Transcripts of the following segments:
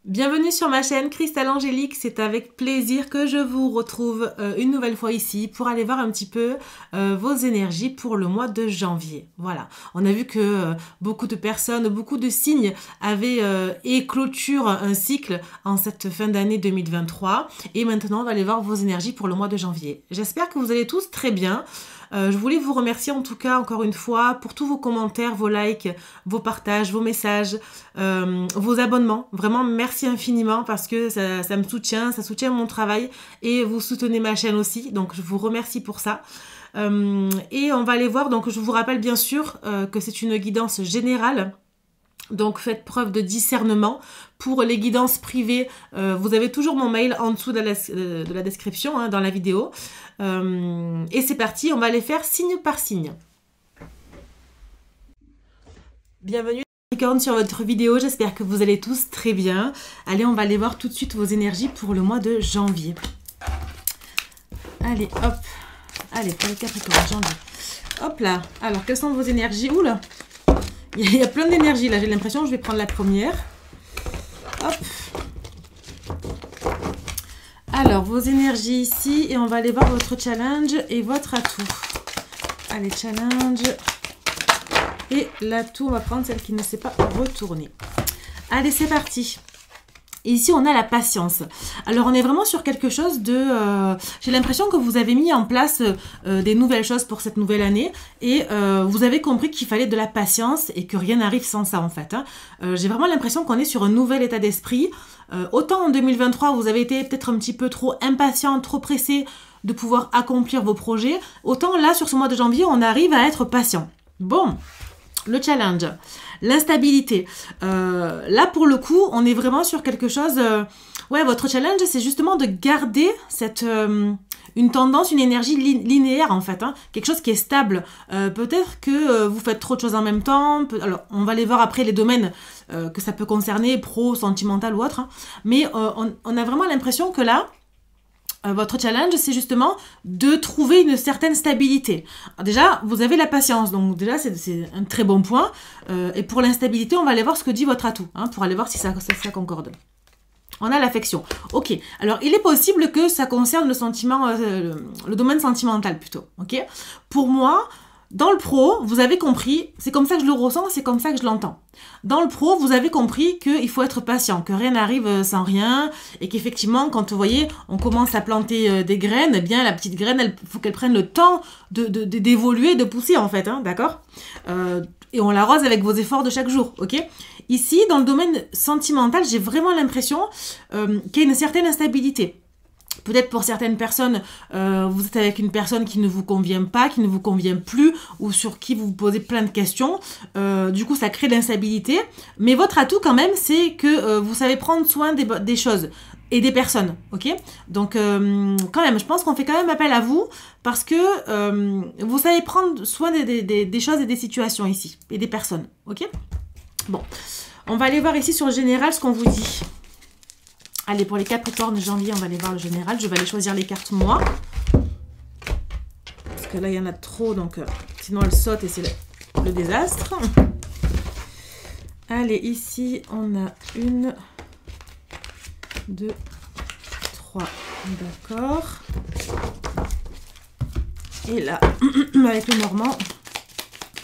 Bienvenue sur ma chaîne Cristal Angélique, c'est avec plaisir que je vous retrouve une nouvelle fois ici pour aller voir un petit peu vos énergies pour le mois de janvier. Voilà, on a vu que beaucoup de personnes, beaucoup de signes avaient et clôturent un cycle en cette fin d'année 2023 et maintenant on va aller voir vos énergies pour le mois de janvier. J'espère que vous allez tous très bien. Je voulais vous remercier en tout cas encore une fois pour tous vos commentaires, vos likes, vos partages, vos messages, vos abonnements. Vraiment merci infiniment parce que ça me soutient, ça soutient mon travail et vous soutenez ma chaîne aussi. Donc je vous remercie pour ça. Et on va aller voir, donc je vous rappelle bien sûr que c'est une guidance générale. Donc faites preuve de discernement. Pour les guidances privées, vous avez toujours mon mail en dessous de la description, hein, dans la vidéo. Et c'est parti, on va les faire signe par signe. Bienvenue Capricorne sur votre vidéo, j'espère que vous allez tous très bien. Allez, on va aller voir tout de suite vos énergies pour le mois de janvier. Allez, hop. Allez, pour les Capricornes, janvier. Hop là. Alors, quelles sont vos énergies? Oula, il y a plein d'énergie là, j'ai l'impression. Je vais prendre la première. Hop. Alors, vos énergies ici. Et on va aller voir votre challenge et votre atout. Allez, challenge. Et l'atout, on va prendre celle qui ne s'est pas retournée. Allez, c'est parti. Ici, on a la patience. Alors, on est vraiment sur quelque chose de... j'ai l'impression que vous avez mis en place des nouvelles choses pour cette nouvelle année. Et vous avez compris qu'il fallait de la patience et que rien n'arrive sans ça, en fait. Hein. J'ai vraiment l'impression qu'on est sur un nouvel état d'esprit. Autant en 2023, vous avez été peut-être un petit peu trop impatient, trop pressé de pouvoir accomplir vos projets. Autant là, sur ce mois de janvier, on arrive à être patient. Bon, le challenge. L'instabilité. Là, pour le coup, on est vraiment sur quelque chose... ouais, votre challenge, c'est justement de garder cette... une tendance, une énergie linéaire, en fait. Hein, quelque chose qui est stable. Peut-être que vous faites trop de choses en même temps. Alors, on va aller voir après les domaines que ça peut concerner, pro, sentimental ou autre. Hein, mais on a vraiment l'impression que là... votre challenge, c'est justement de trouver une certaine stabilité. Alors déjà, vous avez la patience, donc déjà, c'est un très bon point. Et pour l'instabilité, on va aller voir ce que dit votre atout, hein, pour aller voir si ça concorde. On a l'affection. Ok, alors il est possible que ça concerne le sentiment, le domaine sentimental plutôt. Ok. Pour moi... Dans le pro, vous avez compris, c'est comme ça que je le ressens, c'est comme ça que je l'entends. Dans le pro, vous avez compris qu'il faut être patient, que rien n'arrive sans rien, et qu'effectivement, quand vous voyez, on commence à planter des graines, eh bien la petite graine, il faut qu'elle prenne le temps d'évoluer, de pousser en fait, hein, d'accord, et on l'arrose avec vos efforts de chaque jour, ok. Ici, dans le domaine sentimental, j'ai vraiment l'impression qu'il y a une certaine instabilité. Peut-être pour certaines personnes, vous êtes avec une personne qui ne vous convient pas, qui ne vous convient plus, ou sur qui vous vous posez plein de questions. Du coup, ça crée de l'instabilité. Mais votre atout, quand même, c'est que vous savez prendre soin des choses et des personnes. Ok. Donc, quand même, je pense qu'on fait quand même appel à vous parce que vous savez prendre soin des choses et des situations ici, et des personnes. Ok. Bon, on va aller voir ici sur le général ce qu'on vous dit. Allez, pour les Capricornes janvier, on va aller voir le général. Je vais aller choisir les cartes moi. Parce que là, il y en a trop, donc sinon elles sautent et c'est le désastre. Allez, ici, on a 1, 2, 3. D'accord. Et là, avec le normand,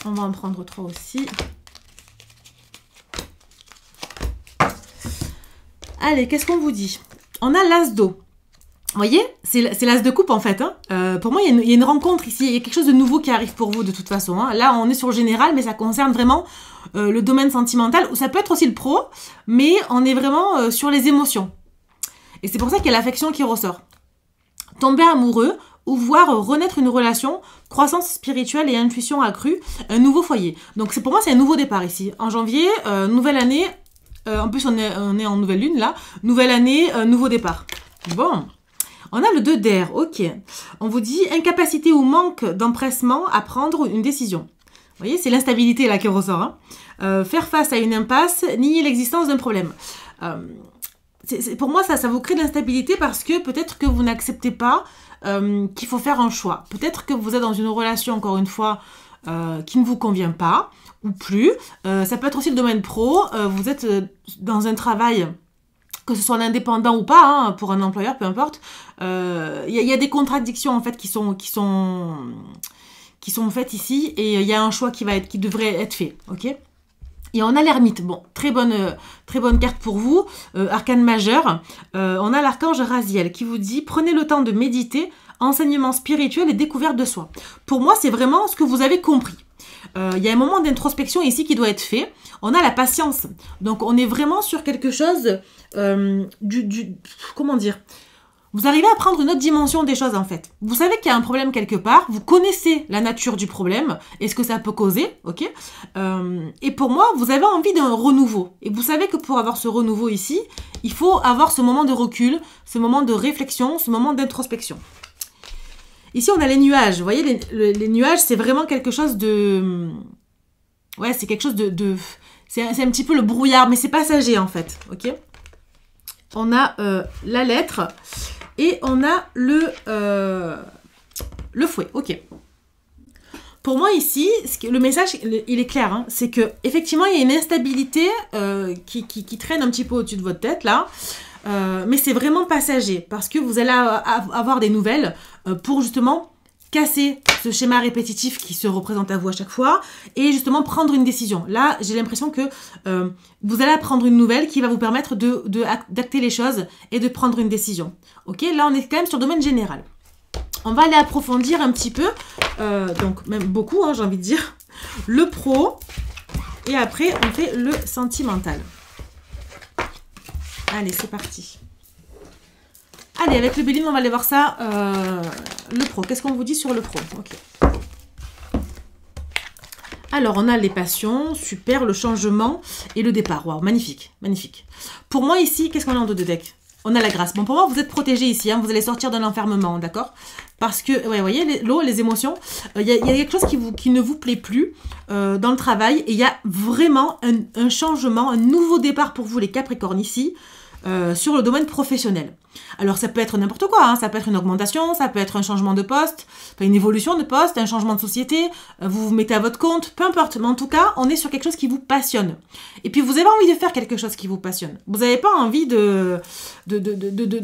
on va en prendre 3 aussi. Allez, qu'est-ce qu'on vous dit? On a l'as d'eau. Vous voyez, c'est l'as de coupe en fait. Hein. Pour moi, il y a une rencontre ici. Il y a quelque chose de nouveau qui arrive pour vous de toute façon. Hein. Là, on est sur le général, mais ça concerne vraiment le domaine sentimental. Ou ça peut être aussi le pro, mais on est vraiment sur les émotions. Et c'est pour ça qu'il y a l'affection qui ressort. Tomber amoureux ou voir renaître une relation, croissance spirituelle et intuition accrue, un nouveau foyer. Donc pour moi, c'est un nouveau départ ici. En janvier, nouvelle année... en plus, on est en nouvelle lune, là. Nouvelle année, nouveau départ. Bon. On a le 2 d'air, ok. On vous dit incapacité ou manque d'empressement à prendre une décision. Vous voyez, c'est l'instabilité, là, qui ressort. Hein. Faire face à une impasse, nier l'existence d'un problème. Pour moi, ça vous crée de l'instabilité parce que peut-être que vous n'acceptez pas qu'il faut faire un choix. Peut-être que vous êtes dans une relation, encore une fois, qui ne vous convient pas. Ou plus. Ça peut être aussi le domaine pro. Vous êtes dans un travail que ce soit un indépendant ou pas, hein, pour un employeur, peu importe. Y a des contradictions, en fait, qui sont faites ici, et il y a un choix qui devrait être fait, ok? Et on a l'ermite. Bon, très bonne carte pour vous. Arcane majeur. On a l'archange Raziel qui vous dit « Prenez le temps de méditer, enseignement spirituel et découverte de soi ». Pour moi, c'est vraiment ce que vous avez compris. Il y a un moment d'introspection ici qui doit être fait. On a la patience. Donc, on est vraiment sur quelque chose comment dire ? Vous arrivez à prendre une autre dimension des choses, en fait. Vous savez qu'il y a un problème quelque part, vous connaissez la nature du problème et ce que ça peut causer, ok? Et pour moi, vous avez envie d'un renouveau. Et vous savez que pour avoir ce renouveau ici, il faut avoir ce moment de recul, ce moment de réflexion, ce moment d'introspection. Ici, on a les nuages. Vous voyez, les nuages, c'est vraiment quelque chose de... Ouais, c'est quelque chose de... C'est un petit peu le brouillard, mais c'est passager, en fait, ok? On a la lettre... Et on a le fouet, ok. Pour moi ici, le message, il est clair, hein, c'est que effectivement il y a une instabilité qui traîne un petit peu au-dessus de votre tête là, mais c'est vraiment passager parce que vous allez avoir des nouvelles pour justement casser ce schéma répétitif qui se représente à vous à chaque fois et justement prendre une décision. Là, j'ai l'impression que vous allez prendre une nouvelle qui va vous permettre d'acter les choses et de prendre une décision. Ok, là, on est quand même sur le domaine général. On va aller approfondir un petit peu, donc même beaucoup, hein, j'ai envie de dire, le pro et après, on fait le sentimental. Allez, c'est parti. Allez, avec le Béline, on va aller voir ça. Le pro. Qu'est-ce qu'on vous dit sur le pro? Ok. Alors, on a les passions. Super. Le changement et le départ. Waouh, magnifique. Magnifique. Pour moi, ici, qu'est-ce qu'on a en dos de deck? On a la grâce. Bon, pour moi, vous êtes protégés ici. Hein, vous allez sortir d'un enfermement, d'accord? Parce que, ouais, vous voyez, l'eau, les émotions, il y a quelque chose qui ne vous plaît plus dans le travail. Et il y a vraiment un changement, un nouveau départ pour vous, les Capricornes, ici. Sur le domaine professionnel. Alors ça peut être n'importe quoi, hein. Ça peut être une augmentation, ça peut être un changement de poste, enfin, une évolution de poste, un changement de société, vous vous mettez à votre compte, peu importe, mais en tout cas, on est sur quelque chose qui vous passionne. Et puis vous avez envie de faire quelque chose qui vous passionne. Vous n'avez pas envie de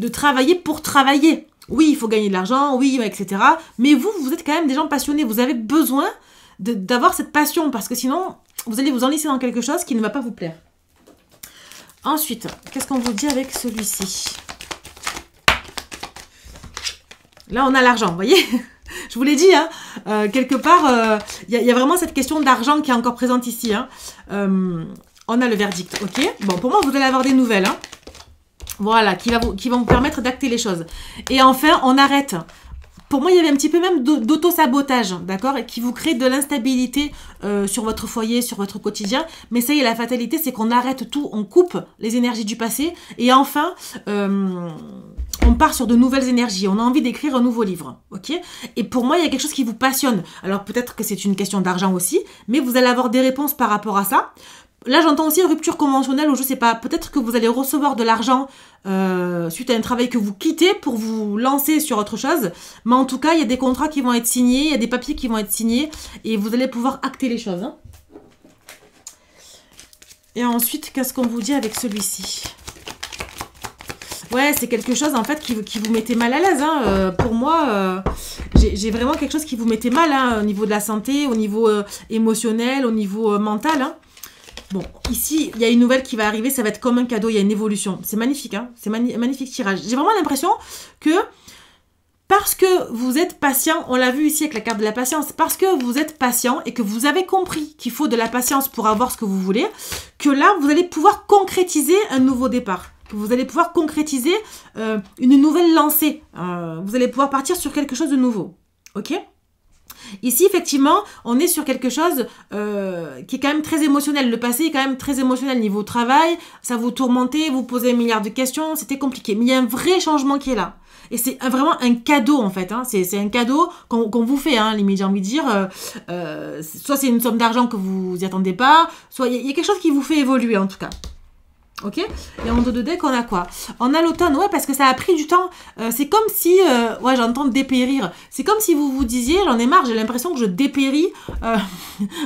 travailler pour travailler. Oui, il faut gagner de l'argent, oui, etc. Mais vous êtes quand même des gens passionnés, vous avez besoin d'avoir cette passion, parce que sinon, vous allez vous enlisser dans quelque chose qui ne va pas vous plaire. Ensuite, qu'est-ce qu'on vous dit avec celui-ci? Là, on a l'argent, vous voyez? Je vous l'ai dit, hein, quelque part, y a vraiment cette question d'argent qui est encore présente ici. Hein. On a le verdict, ok? Bon, pour moi, vous allez avoir des nouvelles. Hein. Voilà, qui vont vous permettre d'acter les choses. Et enfin, on arrête. Pour moi, il y avait un petit peu même d'auto-sabotage, d'accord? Qui vous crée de l'instabilité sur votre foyer, sur votre quotidien. Mais ça y est, la fatalité, c'est qu'on arrête tout, on coupe les énergies du passé. Et enfin, on part sur de nouvelles énergies. On a envie d'écrire un nouveau livre, ok? Et pour moi, il y a quelque chose qui vous passionne. Alors peut-être que c'est une question d'argent aussi, mais vous allez avoir des réponses par rapport à ça. Là, j'entends aussi une rupture conventionnelle où je sais pas, peut-être que vous allez recevoir de l'argent suite à un travail que vous quittez pour vous lancer sur autre chose. Mais en tout cas, il y a des contrats qui vont être signés, il y a des papiers qui vont être signés et vous allez pouvoir acter les choses. Hein. Et ensuite, qu'est-ce qu'on vous dit avec celui-ci? Ouais, c'est quelque chose en fait qui vous mettait mal à l'aise. Hein. Pour moi, j'ai vraiment quelque chose qui vous mettait mal hein, au niveau de la santé, au niveau émotionnel, au niveau mental. Hein. Bon, ici, il y a une nouvelle qui va arriver, ça va être comme un cadeau, il y a une évolution. C'est magnifique, hein, c'est magnifique tirage. J'ai vraiment l'impression que parce que vous êtes patient, on l'a vu ici avec la carte de la patience, parce que vous êtes patient et que vous avez compris qu'il faut de la patience pour avoir ce que vous voulez, que là, vous allez pouvoir concrétiser un nouveau départ. Que vous allez pouvoir concrétiser une nouvelle lancée. Vous allez pouvoir partir sur quelque chose de nouveau. Ok ? Ici, effectivement, on est sur quelque chose qui est quand même très émotionnel. Le passé est quand même très émotionnel niveau travail. Ça vous tourmentait, vous posez un milliard de questions, c'était compliqué. Mais il y a un vrai changement qui est là. Et c'est vraiment un cadeau, en fait. Hein. C'est un cadeau qu'on vous fait, hein, limite, j'ai envie de dire. Soit c'est une somme d'argent que vous n'y attendez pas, soit il y a quelque chose qui vous fait évoluer, en tout cas. Ok? Et en dos de deck, on a quoi? On a l'automne, ouais, parce que ça a pris du temps. C'est comme si, ouais, j'entends dépérir. C'est comme si vous vous disiez, j'en ai marre, j'ai l'impression que je dépéris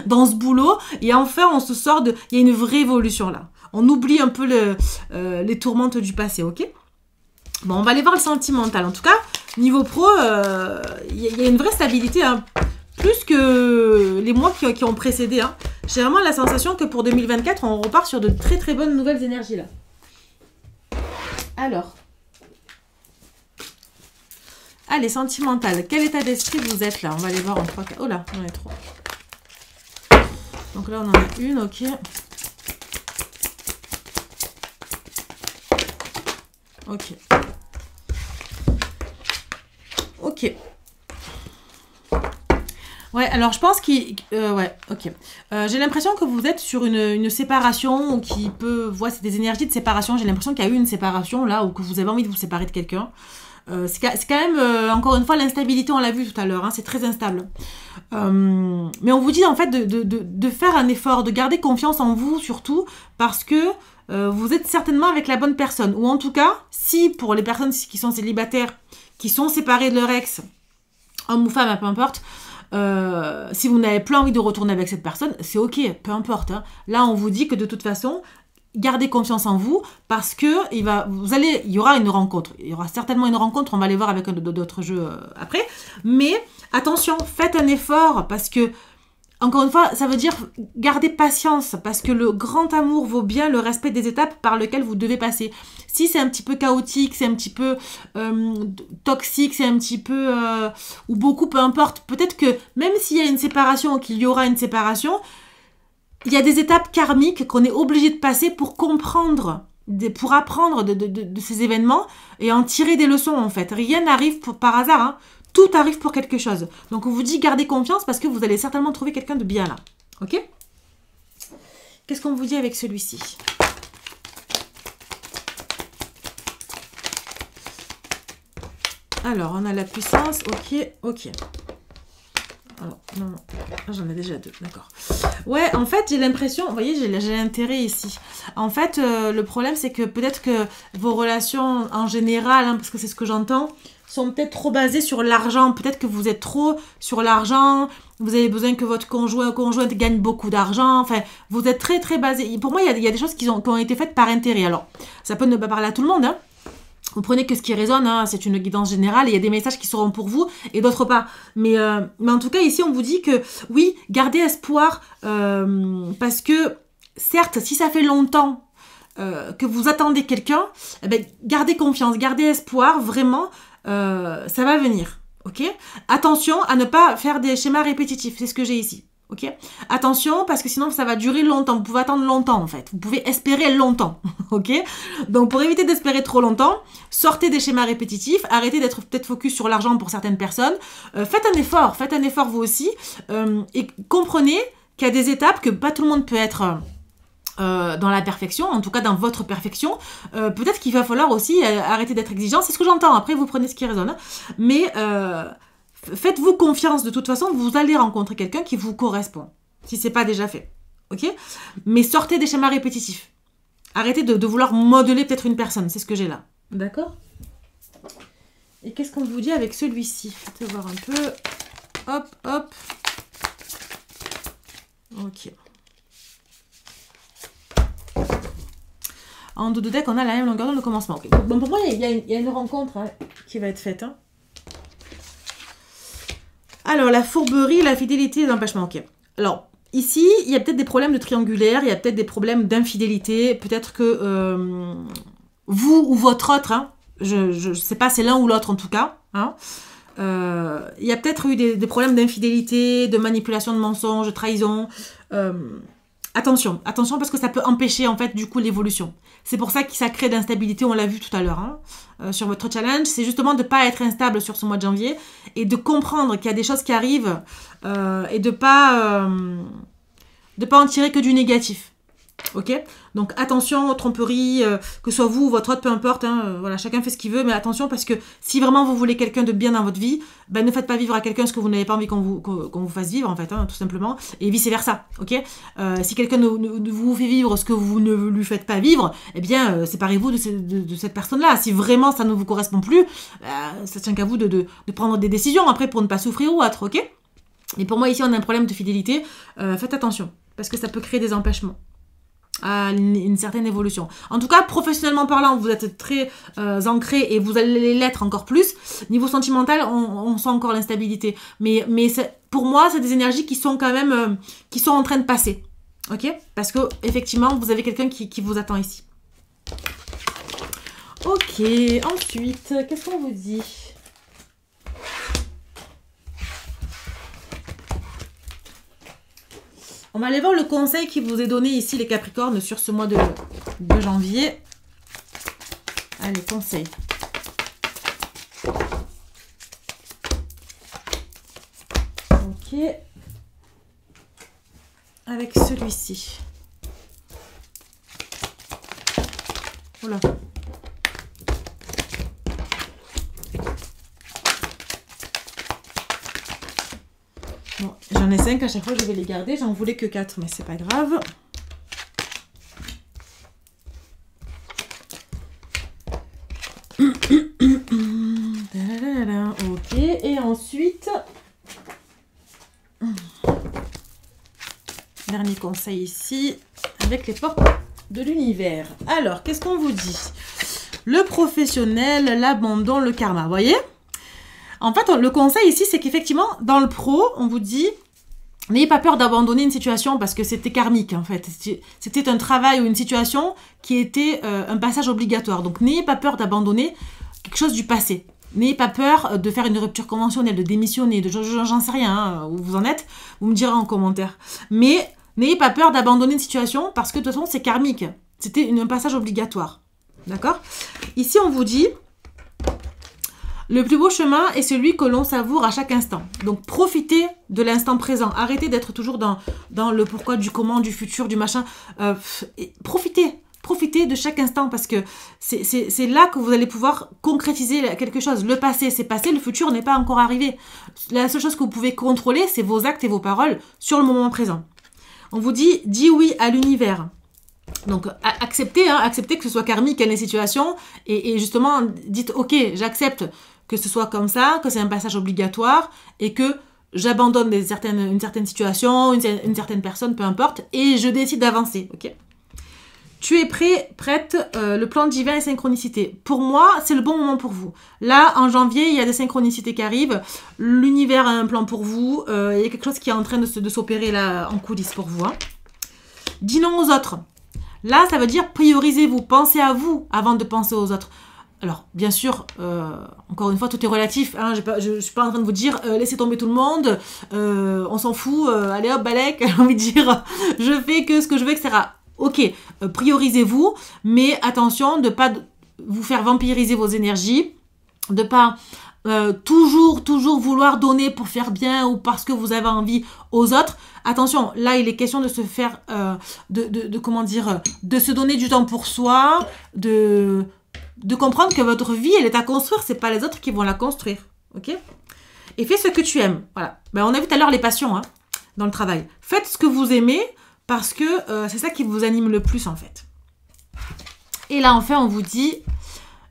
dans ce boulot. Et enfin, on se sort de... Il y a une vraie évolution là. on oublie un peu les tourmentes du passé, ok? Bon, on va aller voir le sentimental. En tout cas, niveau pro, il y a une vraie stabilité, hein, plus que les mois qui ont précédé. Hein. J'ai vraiment la sensation que pour 2024, on repart sur de très très bonnes nouvelles énergies là. Alors, allez, sentimental. Quel état d'esprit vous êtes là? On va aller voir en 3 cas. Oh là, on en a 3. Donc là, on en a une, ok. Ok. Ok. Ouais, alors je pense qu'il... ouais, ok. J'ai l'impression que vous êtes sur une séparation qui peut... Ouais, c'est des énergies de séparation. J'ai l'impression qu'il y a eu une séparation là, ou que vous avez envie de vous séparer de quelqu'un. C'est quand même, encore une fois, l'instabilité, on l'a vu tout à l'heure, hein, c'est très instable. Mais on vous dit en fait de faire un effort, de garder confiance en vous surtout, parce que vous êtes certainement avec la bonne personne. Ou en tout cas, si pour les personnes qui sont célibataires, qui sont séparées de leur ex, homme ou femme, peu importe, si vous n'avez plus envie de retourner avec cette personne, c'est ok, peu importe. Hein. Là, on vous dit que de toute façon, gardez confiance en vous parce que il y aura une rencontre. Il y aura certainement une rencontre, on va aller voir avec d'autres jeux après. Mais attention, faites un effort parce que, encore une fois, ça veut dire garder patience parce que le grand amour vaut bien le respect des étapes par lesquelles vous devez passer. Si c'est un petit peu chaotique, c'est un petit peu toxique, c'est un petit peu... ou beaucoup, peu importe. Peut-être que même s'il y a une séparation ou qu'il y aura une séparation, il y a des étapes karmiques qu'on est obligé de passer pour comprendre, pour apprendre de ces événements et en tirer des leçons en fait. Rien n'arrive par hasard, hein. Tout arrive pour quelque chose. Donc on vous dit gardez confiance parce que vous allez certainement trouver quelqu'un de bien là. Ok? Qu'est-ce qu'on vous dit avec celui-ci? Alors on a la puissance, ok, ok. Alors, non, non, j'en ai déjà 2, d'accord. Ouais, en fait, j'ai l'impression, vous voyez, j'ai l'intérêt ici. En fait, le problème, c'est que peut-être que vos relations en général, hein, parce que c'est ce que j'entends, sont peut-être trop basées sur l'argent. Peut-être que vous êtes trop sur l'argent, vous avez besoin que votre conjoint ou conjointe gagne beaucoup d'argent. Enfin, vous êtes très, très basé. Pour moi, il y a des choses qui ont été faites par intérêt. Alors, ça peut ne pas parler à tout le monde, hein. Vous prenez que ce qui résonne, hein, c'est une guidance générale, et il y a des messages qui seront pour vous et d'autres pas. Mais en tout cas, ici, on vous dit que oui, gardez espoir, parce que certes, si ça fait longtemps que vous attendez quelqu'un, eh ben, gardez confiance, gardez espoir, vraiment, ça va venir. Ok? Attention à ne pas faire des schémas répétitifs, c'est ce que j'ai ici. Ok? Attention, parce que sinon ça va durer longtemps. Vous pouvez attendre longtemps en fait. Vous pouvez espérer longtemps. Ok? Donc pour éviter d'espérer trop longtemps, sortez des schémas répétitifs. Arrêtez d'être peut-être focus sur l'argent pour certaines personnes. Faites un effort vous aussi. Et comprenez qu'il y a des étapes que pas tout le monde peut être dans la perfection, en tout cas dans votre perfection. Peut-être qu'il va falloir aussi arrêter d'être exigeant. C'est ce que j'entends. Après, vous prenez ce qui résonne. Hein. Mais... faites-vous confiance, de toute façon, vous allez rencontrer quelqu'un qui vous correspond, si c'est pas déjà fait, ok? Mais sortez des schémas répétitifs. Arrêtez de vouloir modeler peut-être une personne, c'est ce que j'ai là, d'accord? Et qu'est-ce qu'on vous dit avec celui-ci? Faites voir un peu, hop, hop, ok. En dos de deck, on a la même longueur d'onde de commencement, ok. Bon, pour moi, il y a une rencontre hein, qui va être faite, hein. Alors, la fourberie, la fidélité et l'empêchement. Ok. Alors, ici, il y a peut-être des problèmes de triangulaire, il y a peut-être des problèmes d'infidélité. Peut-être que vous ou votre autre, hein, je ne sais pas, c'est l'un ou l'autre en tout cas. Hein, il y a peut-être eu des problèmes d'infidélité, de manipulation, de mensonges, de trahison. Attention, attention parce que ça peut empêcher en fait du coup l'évolution. C'est pour ça que ça crée d'instabilité, on l'a vu tout à l'heure hein, sur votre challenge. C'est justement de ne pas être instable sur ce mois de janvier et de comprendre qu'il y a des choses qui arrivent et de pas en tirer que du négatif. Ok? Donc attention, tromperie, que ce soit vous ou votre autre, peu importe, hein, voilà, chacun fait ce qu'il veut, mais attention parce que si vraiment vous voulez quelqu'un de bien dans votre vie, ben ne faites pas vivre à quelqu'un ce que vous n'avez pas envie qu'on vous fasse vivre en fait, hein, tout simplement, et vice versa, ok? Si quelqu'un ne vous fait vivre ce que vous ne lui faites pas vivre, eh bien séparez-vous de cette personne-là. Si vraiment ça ne vous correspond plus, ça tient qu'à vous de prendre des décisions après pour ne pas souffrir ou autre, ok? Et pour moi ici on a un problème de fidélité, faites attention, parce que ça peut créer des empêchements. à une certaine évolution. En tout cas, professionnellement parlant, vous êtes très ancré et vous allez l'être encore plus. Niveau sentimental, on sent encore l'instabilité. Mais pour moi, c'est des énergies qui sont quand même qui sont en train de passer. Ok? Parce que effectivement, vous avez quelqu'un qui vous attend ici. Ok, ensuite, qu'est-ce qu'on vous dit? On va aller voir le conseil qui vous est donné ici, les Capricornes, sur ce mois de janvier. Allez, conseil. Ok. Avec celui-ci. Voilà. Bon, j'en ai 5 à chaque fois, je vais les garder. J'en voulais que 4, mais c'est pas grave. Ok, et ensuite... Dernier conseil ici, avec les portes de l'univers. Alors, qu'est-ce qu'on vous dit? Le professionnel, l'abandon, le karma, vous voyez? En fait, le conseil ici, c'est qu'effectivement, dans le pro, on vous dit, n'ayez pas peur d'abandonner une situation parce que c'était karmique, en fait. C'était un travail ou une situation qui était un passage obligatoire. Donc, n'ayez pas peur d'abandonner quelque chose du passé. N'ayez pas peur de faire une rupture conventionnelle, de démissionner, j'en sais rien, hein, où vous en êtes, vous me direz en commentaire. Mais n'ayez pas peur d'abandonner une situation parce que de toute façon, c'est karmique. C'était un passage obligatoire. D'accord? Ici, on vous dit, le plus beau chemin est celui que l'on savoure à chaque instant. Donc, profitez de l'instant présent. Arrêtez d'être toujours dans le pourquoi, du comment, du futur, du machin. Profitez. Profitez de chaque instant parce que c'est là que vous allez pouvoir concrétiser quelque chose. Le passé, c'est passé, le futur n'est pas encore arrivé. La seule chose que vous pouvez contrôler, c'est vos actes et vos paroles sur le moment présent. On vous dit, dis oui à l'univers. Donc, acceptez, hein, acceptez que ce soit karmique, quelle est la situation, et justement, dites, ok, j'accepte que ce soit comme ça, que c'est un passage obligatoire, et que j'abandonne une certaine situation, une certaine personne, peu importe, et je décide d'avancer, ok? Tu es prête, le plan divin et synchronicité. Pour moi, c'est le bon moment pour vous. Là, en janvier, il y a des synchronicités qui arrivent. L'univers a un plan pour vous. Il y a quelque chose qui est en train de s'opérer là en coulisses pour vous. Hein. Dis non aux autres. Là, ça veut dire priorisez-vous. Pensez à vous avant de penser aux autres. Alors, bien sûr, encore une fois, tout est relatif. Hein, je ne suis pas en train de vous dire laissez tomber tout le monde, on s'en fout, allez hop, balèque, j'ai envie de dire je fais que ce que je veux, etc. Ok, priorisez-vous, mais attention de ne pas vous faire vampiriser vos énergies, de ne pas toujours vouloir donner pour faire bien ou parce que vous avez envie aux autres. Attention, là il est question de se faire, comment dire, de se donner du temps pour soi, de comprendre que votre vie elle est à construire, c'est pas les autres qui vont la construire, ok? Et fais ce que tu aimes, voilà. Ben, on a vu tout à l'heure les passions, hein, dans le travail. Faites ce que vous aimez. Parce que c'est ça qui vous anime le plus en fait. Et là enfin on vous dit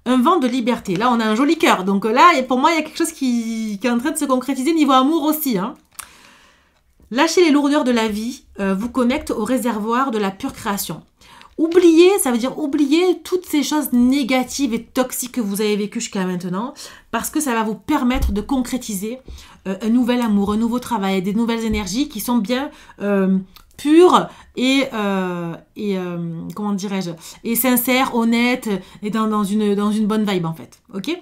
un vent de liberté. Là on a un joli cœur. Donc là pour moi il y a quelque chose qui est en train de se concrétiser niveau amour aussi. Hein. Lâcher les lourdeurs de la vie vous connecte au réservoir de la pure création. Oubliez, ça veut dire oublier toutes ces choses négatives et toxiques que vous avez vécues jusqu'à maintenant. Parce que ça va vous permettre de concrétiser un nouvel amour, un nouveau travail, des nouvelles énergies qui sont bien... pure et comment dirais-je, et sincère, honnête et dans une bonne vibe en fait, ok?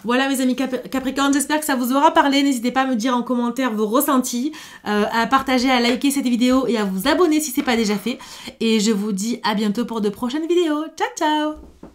Voilà mes amis Capricorne, j'espère que ça vous aura parlé. N'hésitez pas à me dire en commentaire vos ressentis, à partager, à liker cette vidéo et à vous abonner si ce n'est pas déjà fait. Et je vous dis à bientôt pour de prochaines vidéos. Ciao ciao!